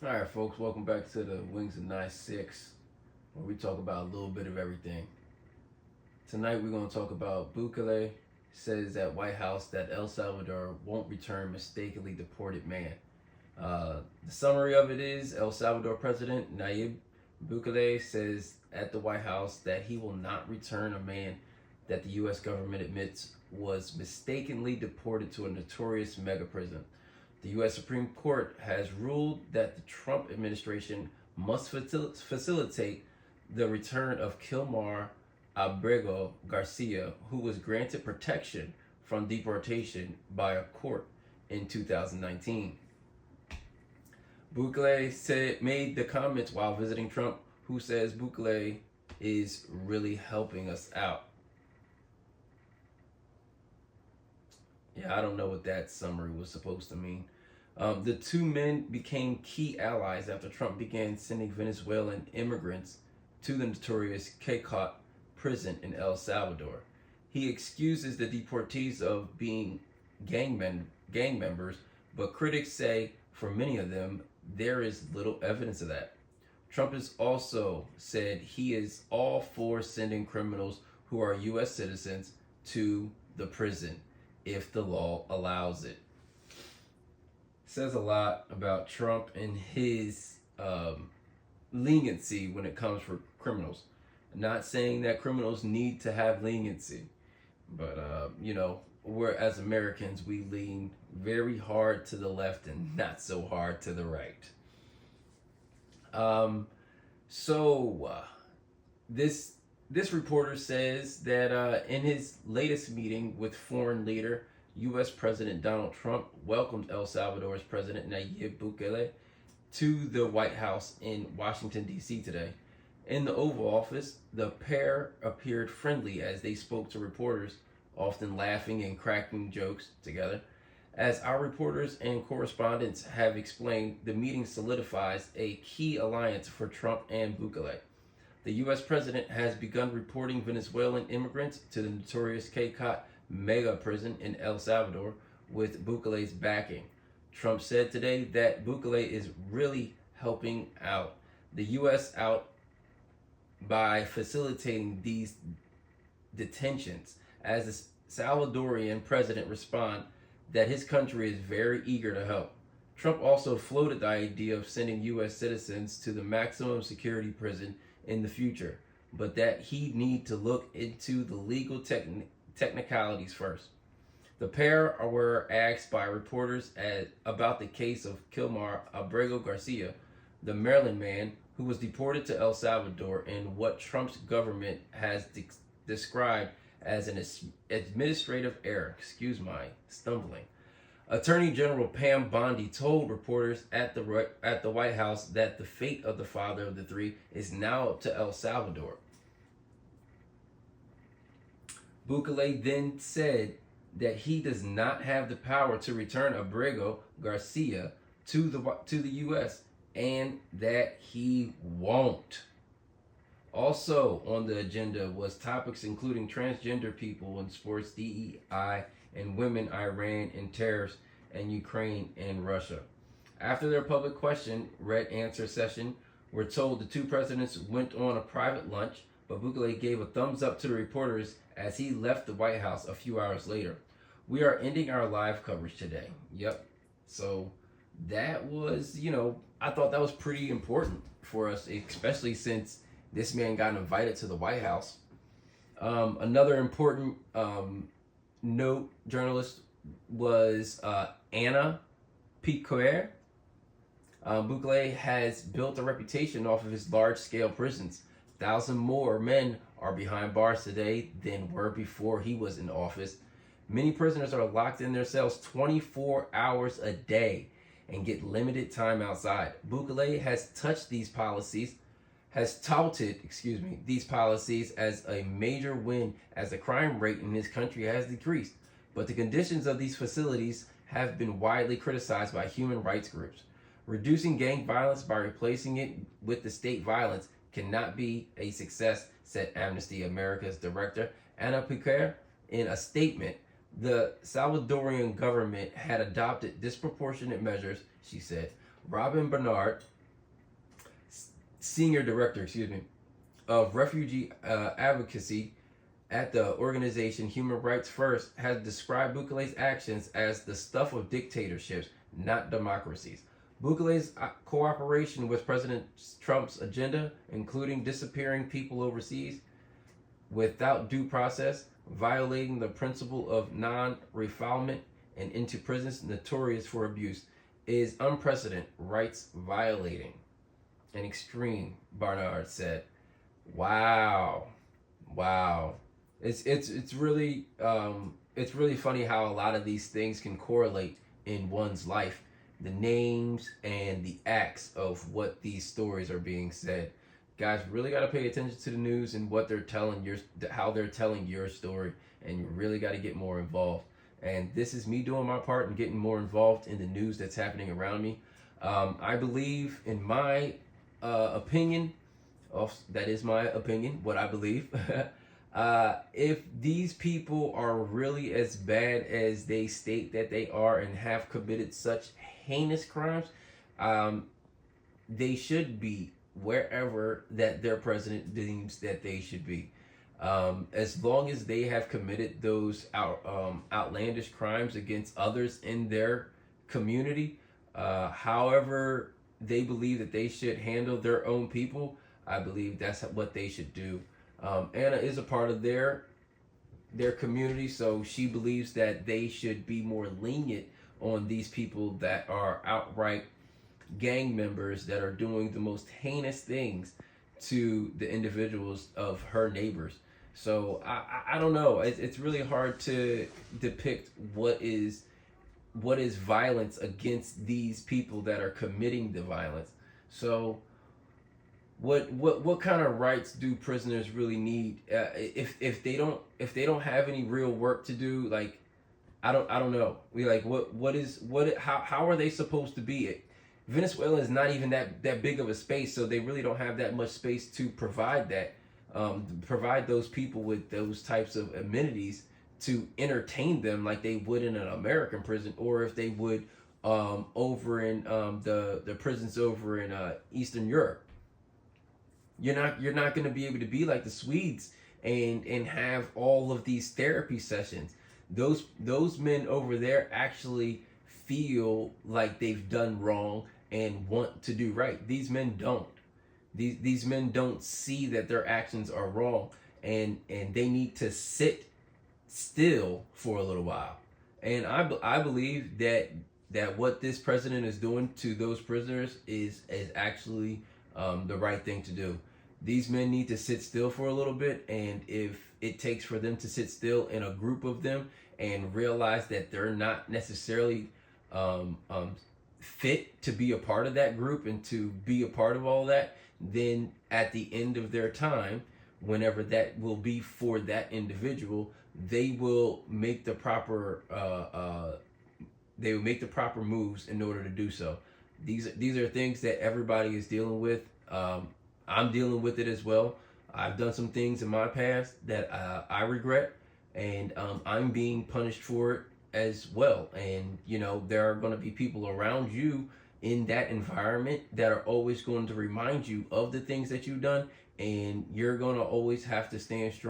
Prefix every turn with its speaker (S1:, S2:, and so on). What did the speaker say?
S1: All right, folks, welcome back to the Wings of 9-6, where we talk about a little bit of everything. Tonight, we're going to talk about Bukele says at White House that El Salvador won't return mistakenly deported man. The summary of it is El Salvador President Nayib Bukele says at the White House that he will not return a man that the U.S. government admits was mistakenly deported to a notorious mega prison. The U.S. Supreme Court has ruled that the Trump administration must facilitate the return of Kilmar Abrego Garcia, who was granted protection from deportation by a court in 2019. Bukele made the comments while visiting Trump, who says Bukele is really helping us out. Yeah, I don't know what that summary was supposed to mean. The two men became key allies after Trump began sending Venezuelan immigrants to the notorious KCOT prison in El Salvador. He excuses the deportees of being gang members, but critics say for many of them, there is little evidence of that. Trump has also said he is all for sending criminals who are U.S. citizens to the prison if the law allows it. Says a lot about Trump and his leniency when it comes for criminals. Not saying that criminals need to have leniency, but we're as Americans, we lean very hard to the left and not so hard to the right. This reporter says that in his latest meeting with foreign leader, U.S. President Donald Trump welcomed El Salvador's President Nayib Bukele to the White House in Washington, D.C. today. In the Oval Office, the pair appeared friendly as they spoke to reporters, often laughing and cracking jokes together. As our reporters and correspondents have explained, the meeting solidifies a key alliance for Trump and Bukele. The U.S. president has begun reporting Venezuelan immigrants to the notorious KCOT mega prison in El Salvador with Bukele's backing. Trump said today that Bukele is really helping out the U.S. out by facilitating these detentions. As the Salvadorian president responded that his country is very eager to help. Trump also floated the idea of sending U.S. citizens to the maximum security prison in the future, but that he need to look into the legal technicalities first. The pair were asked by reporters about the case of Kilmar Abrego Garcia, the Maryland man who was deported to El Salvador, and what Trump's government has described as an administrative error. Excuse my stumbling. Attorney General Pam Bondi told reporters at the White House that the fate of the father of the three is now up to El Salvador. Bukele then said that he does not have the power to return Abrego Garcia to the U.S. and that he won't. Also on the agenda was topics including transgender people in sports, DEI, and women, Iran, and tariffs, and Ukraine and Russia. After their public question, red answer session, we're told the two presidents went on a private lunch, but Bukele gave a thumbs up to the reporters as he left the White House a few hours later. We are ending our live coverage today. Yep. So that was, I thought that was pretty important for us, especially since this man got invited to the White House. Another important note journalist was Anna Piquer. Bukele has built a reputation off of his large-scale prisons. 1,000 more men are behind bars today than were before he was in office. Many prisoners are locked in their cells 24 hours a day and get limited time outside. Bukele has touted these policies as a major win as the crime rate in his country has decreased. But the conditions of these facilities have been widely criticized by human rights groups. Reducing gang violence by replacing it with the state violence cannot be a success, said Amnesty America's director Anna Piquer in a statement. The Salvadorian government had adopted disproportionate measures, she said, Robin Bernard, senior director, of refugee advocacy at the organization Human Rights First, has described Bukele's actions as the stuff of dictatorships, not democracies. Bukele's cooperation with President Trump's agenda, including disappearing people overseas without due process, violating the principle of non-refoulement, and into prisons notorious for abuse, is unprecedented, rights violating and extreme, Barnard said. Wow. Wow. It's really funny how a lot of these things can correlate in one's life. The names and the acts of what these stories are being said. Guys, really got to pay attention to the news and what they're telling how they're telling your story, and you really got to get more involved. And this is me doing my part and getting more involved in the news that's happening around me. I believe, in my opinion, that is my opinion, what I believe. If these people are really as bad as they state that they are and have committed such heinous crimes, they should be wherever that their president deems that they should be. As long as they have committed those outlandish crimes against others in their community, however they believe that they should handle their own people, I believe that's what they should do. Anna is a part of their community, so she believes that they should be more lenient on these people that are outright gang members that are doing the most heinous things to the individuals of her neighbors. So I don't know. It's really hard to depict what is violence against these people that are committing the violence. So what kind of rights do prisoners really need? If they don't have any real work to do, like I don't know. How are they supposed to be? Venezuela is not even that big of a space, so they really don't have that much space to provide those people with those types of amenities to entertain them like they would in an American prison, or if they would over in the prisons over in Eastern Europe. You're not going to be able to be like the Swedes and have all of these therapy sessions. Those men over there actually feel like they've done wrong and want to do right. These men don't. These men don't see that their actions are wrong, and they need to sit still for a little while. And I believe that what this president is doing to those prisoners is actually the right thing to do. These men need to sit still for a little bit, and if it takes for them to sit still in a group of them and realize that they're not necessarily fit to be a part of that group and to be a part of all that, then at the end of their time, whenever that will be for that individual, they will make the proper moves in order to do so. These are things that everybody is dealing with. I'm dealing with it as well. I've done some things in my past that I regret, and I'm being punished for it as well. And there are going to be people around you in that environment that are always going to remind you of the things that you've done, and you're going to always have to stand strong.